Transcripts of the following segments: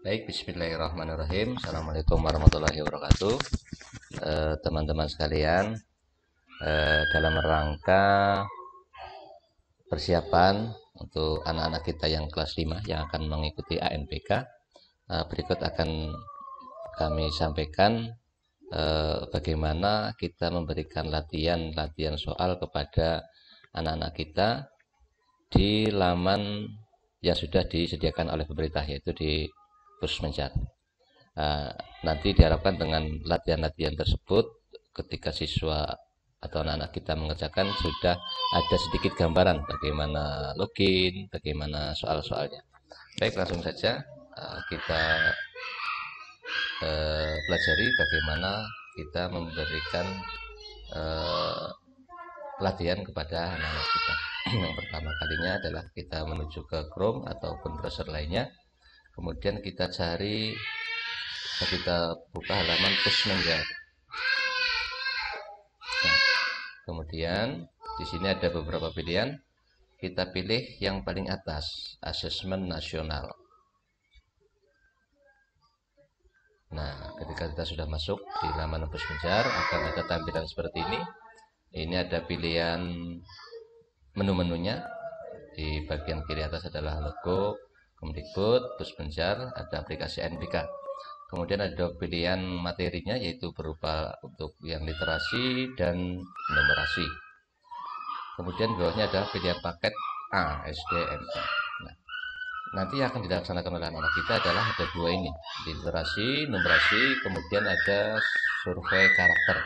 Baik, bismillahirrahmanirrahim. Assalamualaikum warahmatullahi wabarakatuh. Teman-teman sekalian, dalam rangka persiapan untuk anak-anak kita yang kelas 5 yang akan mengikuti ANPK, berikut akan kami sampaikan bagaimana kita memberikan latihan soal kepada anak-anak kita di laman yang sudah disediakan oleh pemerintah, yaitu di Pusmenjar. Nanti diharapkan dengan latihan-latihan tersebut, ketika siswa atau anak-anak kita mengerjakan, sudah ada sedikit gambaran bagaimana login, bagaimana soal-soalnya. Baik, langsung saja kita pelajari bagaimana kita memberikan pelatihan kepada anak-anak kita. Yang pertama kalinya adalah kita menuju ke Chrome ataupun browser lainnya. Kemudian kita buka halaman Pusmenjar. Nah, kemudian di sini ada beberapa pilihan. Kita pilih yang paling atas, asesmen nasional. Nah, ketika kita sudah masuk di laman Pusmenjar, akan ada tampilan seperti ini. Ini ada pilihan menu-menunya. Di bagian kiri atas adalah logo Kemdikbud, Pusmenjar, ada aplikasi ANPK. Kemudian ada pilihan materinya, yaitu berupa untuk yang literasi dan numerasi. Kemudian bawahnya ada pilihan paket A, SDMA. Nah, nanti yang akan dilaksanakan oleh anak kita adalah ada dua ini, literasi, numerasi, kemudian ada survei karakter.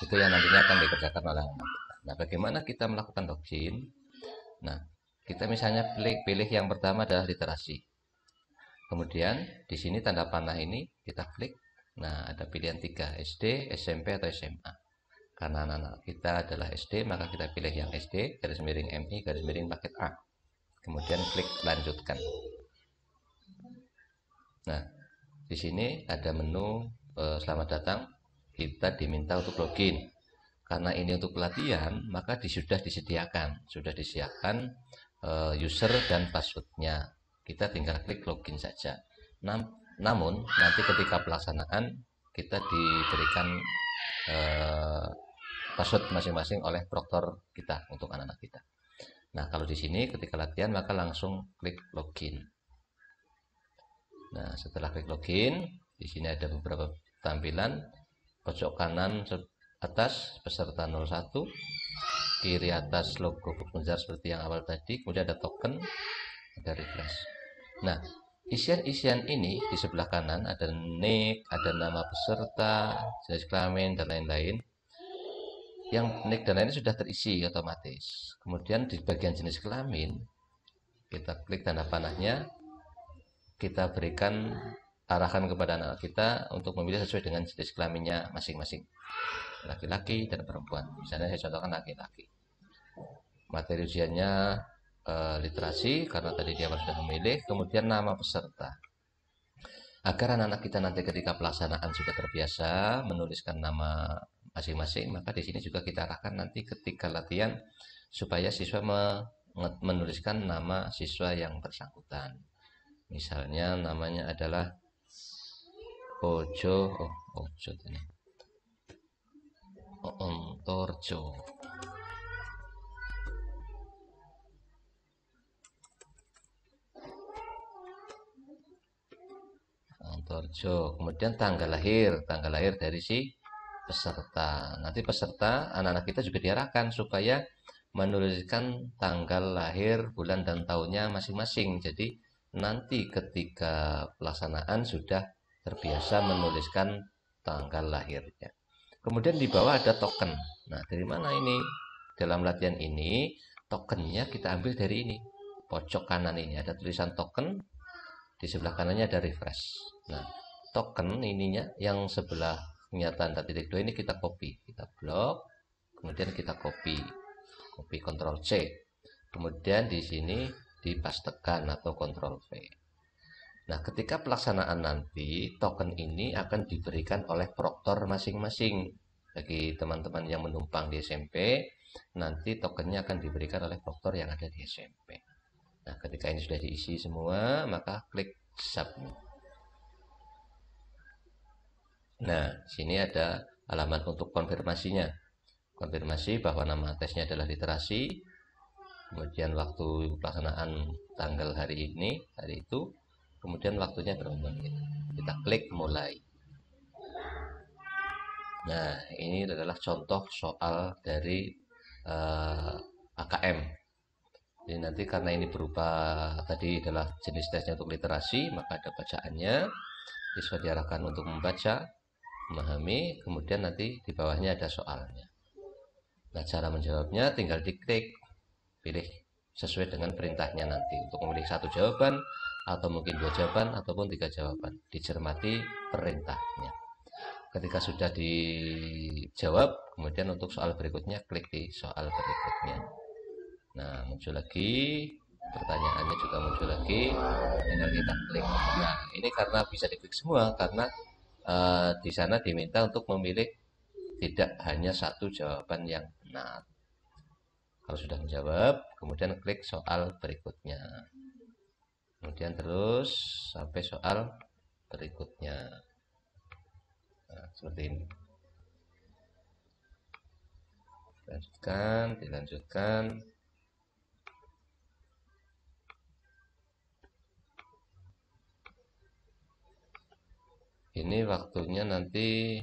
Itu yang nantinya akan dikerjakan oleh anak kita. Nah, bagaimana kita melakukan login? Nah, kita misalnya pilih yang pertama adalah literasi. Kemudian di sini tanda panah ini kita klik. Nah, ada pilihan 3, SD, SMP atau SMA. Karena anak-anak kita adalah SD, maka kita pilih yang SD, garis miring MI, garis miring paket A. Kemudian klik lanjutkan. Nah, di sini ada menu selamat datang. Kita diminta untuk login. Karena ini untuk pelatihan, maka sudah disiapkan user dan passwordnya. Kita tinggal klik login saja. Namun nanti ketika pelaksanaan kita diberikan password masing-masing oleh proktor kita untuk anak-anak kita. Nah, kalau di sini ketika latihan maka langsung klik login. Nah, setelah klik login, di sini ada beberapa tampilan. Pojok kanan atas peserta 01, kiri atas logo Pusmenjar seperti yang awal tadi, kemudian ada token, ada refresh. Nah, isian-isian ini di sebelah kanan ada nick, ada nama peserta, jenis kelamin, dan lain-lain. Yang nick dan lainnya sudah terisi otomatis. Kemudian di bagian jenis kelamin, kita klik tanda panahnya, kita berikan arahan kepada anak kita untuk memilih sesuai dengan jenis kelaminnya masing-masing, laki-laki dan perempuan. Misalnya saya contohkan laki-laki. Materi ujiannya literasi, karena tadi dia sudah memilih. Kemudian nama peserta, agar anak-anak kita nanti ketika pelaksanaan sudah terbiasa menuliskan nama masing-masing, maka di sini juga kita arahkan nanti ketika latihan supaya siswa menuliskan nama siswa yang bersangkutan. Misalnya namanya adalah Ojo ini Torjo. Torjo. Kemudian tanggal lahir dari si peserta. Nanti peserta anak-anak kita juga diarahkan supaya menuliskan tanggal lahir, bulan dan tahunnya masing-masing. Jadi nanti ketika pelaksanaan sudah terbiasa menuliskan tanggal lahirnya. Kemudian di bawah ada token. Nah, dari mana ini? Dalam latihan ini tokennya kita ambil dari ini. Pojok kanan ini ada tulisan token, di sebelah kanannya ada refresh. Nah, token ininya yang sebelahnya tanda titik 2 ini kita copy, kita blok, kemudian kita copy Ctrl C. Kemudian di sini dipastekan atau Ctrl V. Nah, ketika pelaksanaan nanti, token ini akan diberikan oleh proktor masing-masing. Bagi teman-teman yang menumpang di SMP, nanti tokennya akan diberikan oleh proktor yang ada di SMP. Nah, ketika ini sudah diisi semua, maka klik submit. Nah, sini ada alamat untuk konfirmasinya. Konfirmasi bahwa nama tesnya adalah literasi, kemudian waktu pelaksanaan tanggal hari ini, hari itu, kemudian waktunya berapa menit. Kita klik mulai. Nah, ini adalah contoh soal dari AKM. Jadi nanti karena ini berupa tadi adalah jenis tesnya untuk literasi, maka ada bacaannya. Siswa diarahkan untuk membaca, memahami, kemudian nanti di bawahnya ada soalnya. Nah, cara menjawabnya tinggal diklik, pilih sesuai dengan perintahnya nanti untuk memilih satu jawaban atau mungkin dua jawaban ataupun tiga jawaban. Dicermati perintahnya. Ketika sudah dijawab, kemudian untuk soal berikutnya klik di soal berikutnya. Nah, muncul lagi, pertanyaannya juga muncul lagi, tinggal kita klik. Nah, ini karena bisa diklik semua karena di sana diminta untuk memilih tidak hanya satu jawaban yang benar. Kalau sudah menjawab, kemudian klik soal berikutnya. Kemudian terus sampai soal berikutnya. Nah, seperti ini. Dilanjutkan. Ini waktunya nanti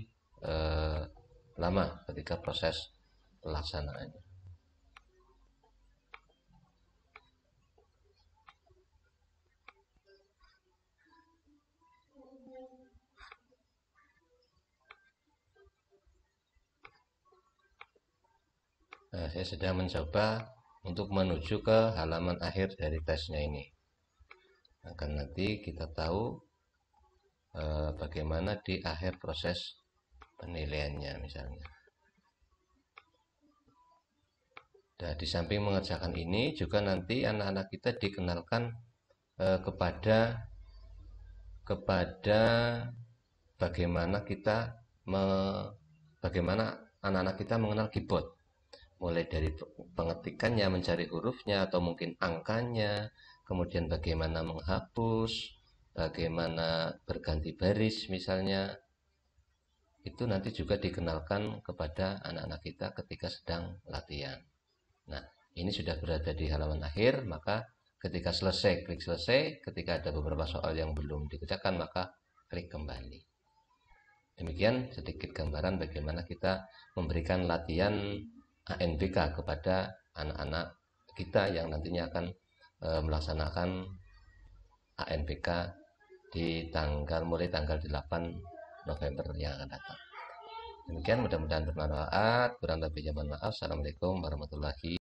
lama ketika proses pelaksanaannya. Nah, saya sedang mencoba untuk menuju ke halaman akhir dari tesnya ini. Akan nanti kita tahu bagaimana di akhir proses penilaiannya misalnya. Nah, di samping mengerjakan ini juga nanti anak-anak kita dikenalkan kepada bagaimana bagaimana anak-anak kita mengenal keyboard. Mulai dari pengetikannya, mencari hurufnya atau mungkin angkanya, kemudian bagaimana menghapus, bagaimana berganti baris misalnya. Itu nanti juga dikenalkan kepada anak-anak kita ketika sedang latihan. Nah, ini sudah berada di halaman akhir, maka ketika selesai, klik selesai. Ketika ada beberapa soal yang belum dikerjakan, maka klik kembali. Demikian sedikit gambaran bagaimana kita memberikan latihan ANBK kepada anak-anak kita yang nantinya akan melaksanakan ANBK di mulai tanggal 8 November yang akan datang. Demikian, mudah-mudahan bermanfaat. Kurang lebihnya mohon maaf. Assalamualaikum warahmatullahi wabarakatuh.